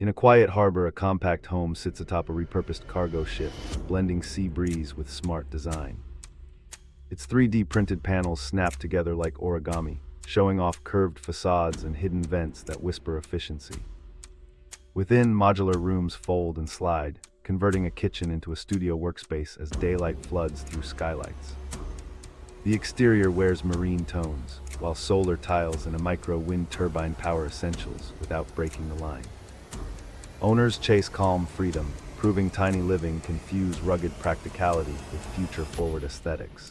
In a quiet harbor, a compact home sits atop a repurposed cargo ship, blending sea breeze with smart design. Its 3D printed panels snap together like origami, showing off curved facades and hidden vents that whisper efficiency. Within, modular rooms fold and slide, converting a kitchen into a studio workspace as daylight floods through skylights. The exterior wears marine tones, while solar tiles and a micro wind turbine power essentials without breaking the line. Owners chase calm freedom, proving tiny living can fuse rugged practicality with future-forward aesthetics.